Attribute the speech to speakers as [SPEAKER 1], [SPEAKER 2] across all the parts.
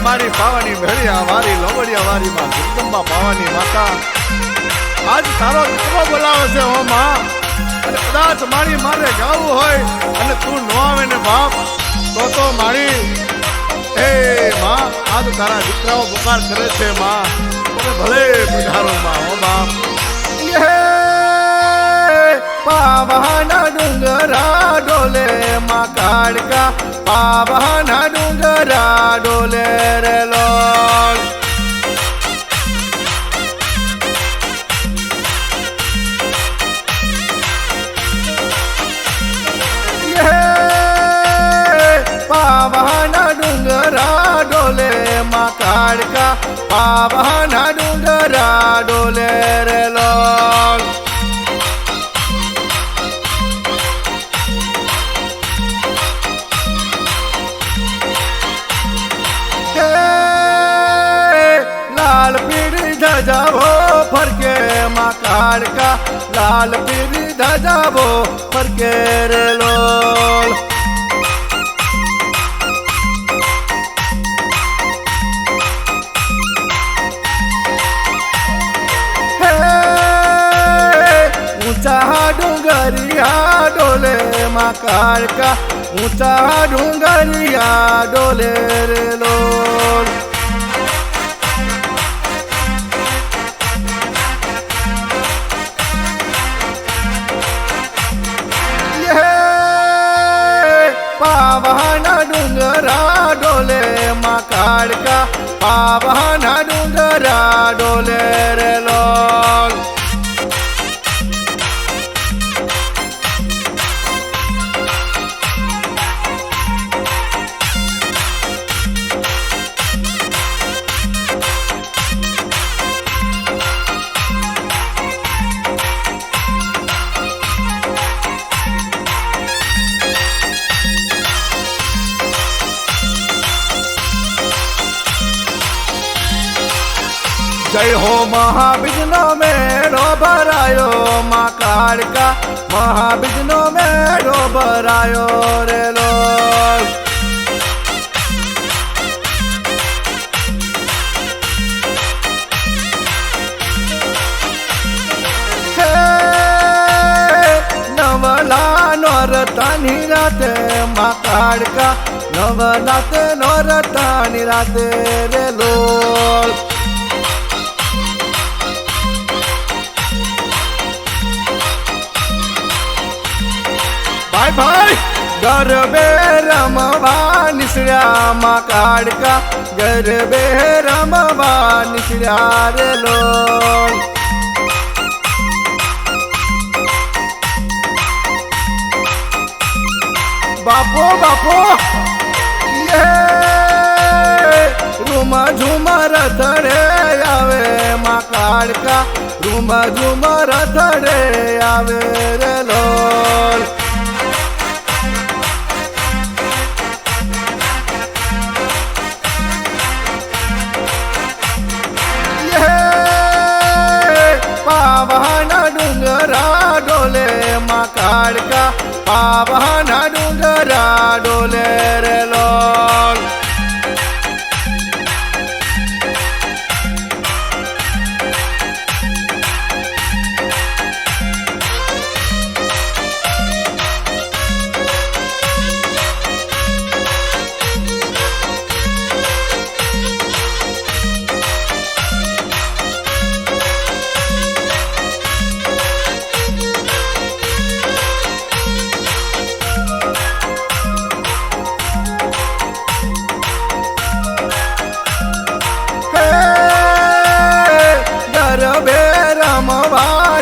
[SPEAKER 1] મારી પાવાની ભેળિયા વારી લોબડિયા વારી માં જગદંબા પાવાની માતા આજ તારો દીકરો બોલાવે છે હો માં અને કદાચ મારી મારે ગાવું હોય અને તું ન આવે ને બાપ તો મારી એ માં આજ તારા દીકરાઓ પુકાર કરે છે માં તમે ભલે પધારો માં હો બાપ
[SPEAKER 2] પાવાના ડુંગરા ડોલે માં કાળકા પાવાના ડુંગરા ડોલે રે લોલ પાવાના ડુંગરા ડોલે માં કાળકા પાવાના ડુંગરા ડોલે રે લોલ लाल पीड़ी धजावो फरके माँ काड़का लाल पीड़ी धजावो फरके रे लोल ऊंचा डूंगरिया डोले माँ काड़का ऊंचा डूंगरिया डोले रे लोल पावाना डूंगरा डोले माँ काड़का पावाना डूंगरा डोले रे लोल जय हो महाविष्णु मेड़ो भरायो माँ काड़का महाविष्णु मेड़ो भरायो रे लोल नवला नोरतानी राते माँ काड़का नवलाते नोरतानी राते रे लोल भाई भाई गरबे रमवा निसऱ्या माँ काड़का गरबे रमवा निसऱ्या रे लोल बापो बापो ये रूमा झूमर थड़े आवे माँ काड़का रूमा झूमर थड़े आवे रे लोल पावाना डूंगरा डोले माँ काड़का पावाना डूंगरा डोले रे लोल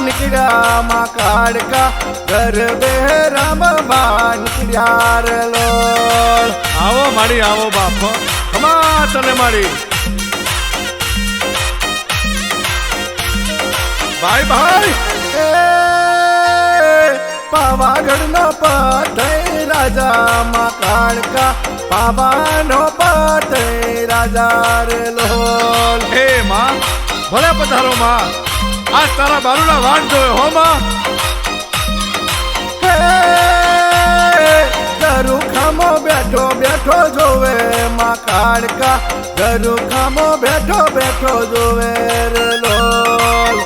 [SPEAKER 2] निकड़ा माँ काड़का गरबे रमवा निकड़ा रे लोल
[SPEAKER 1] આવો માડી આવો બાપ ખમા તને માડી ભાઈ ભાઈ
[SPEAKER 2] પાવાગઢ નો પથે રાજા માँ काड़का પાવાનો પથે રાજા રે લોલ
[SPEAKER 1] હે માં ભલે પધારો માં आज तारा बारूना वाट जो हो मां
[SPEAKER 2] दरू खामो बैठो बैठो બેઠો જોવે માં કાળકા ઝરૂખામાં બેઠો બેઠો જોવે રે લોલ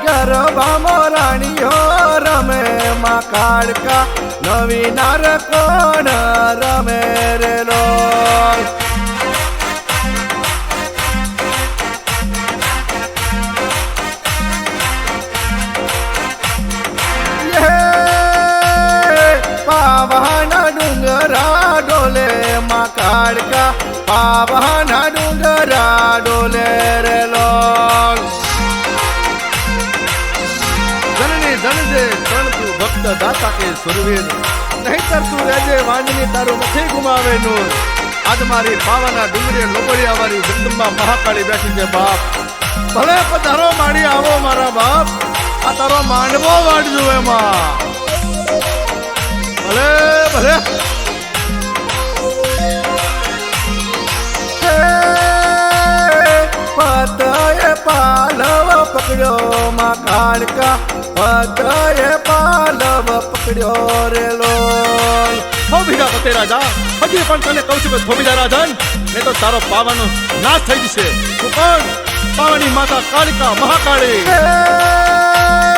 [SPEAKER 2] ગરબામાં રાણીઓ રમે માં કાળકા નવી નાર કોણ રમે રે લોલ પાવાના ડુંગરા ડોલે માં કાળકા પાવાના ડુંગરા ડોલે રે લોલ
[SPEAKER 1] જનની જનજે તણ તું ભક્ત દાતા કે સુરવીર નહીતર તું રહેજે વાંજની તારું નથી ગુમાવે નૂર આજ મારી પાવાના ડુંગરે લોબડિયા વાળી જગદંબા મહાકાળી બેઠી છે બાપ ભલે પધારો માડી આવો મારા બાપ આ તારો માંડવો વાળજો એમાં ભલે ભલે
[SPEAKER 2] પતયે પાલવ પકડ્યો માં કાળકા પતયે પાલવ પકડ્યો રે લોલ
[SPEAKER 1] થોભીજા પતે રાજા હજી પણ તને કહું છું કે થોભીજા રાજન નહીં તો તારો પાવાનો નાશ થઈ જશે તું કોણ પાવાની માતા કાળિકા મહાકાળી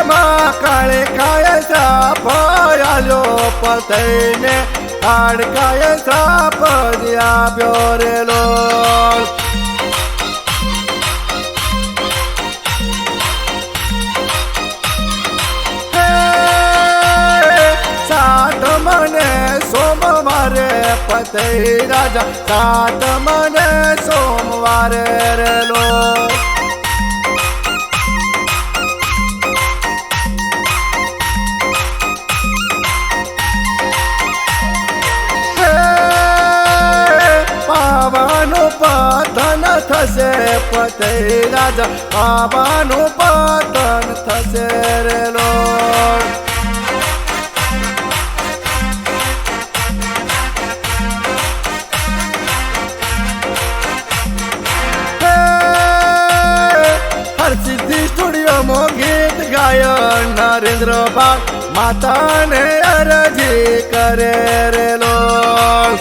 [SPEAKER 2] માં કાળિકાએ સાપ આલ્યો પતઈને કાળકાએ સાપ આપ્યો રે લોલ મને સોમવારે પતે રાજા સાત મને સોમવારે રે લો પાવાનું પતન થશે પતે રાજા પાવાનું પતન થશે રે લો સિદ્ધિ સ્ટુડિયોમાં ગીત ગાયન નરેન્દ્ર બાગ માતાને અરજી કરે રે લોલ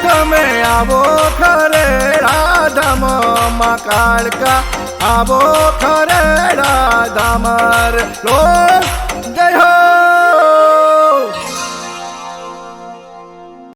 [SPEAKER 2] તમે આવો ખરે રાધામાં કાળકા આવો ખરે રાધામર લોલ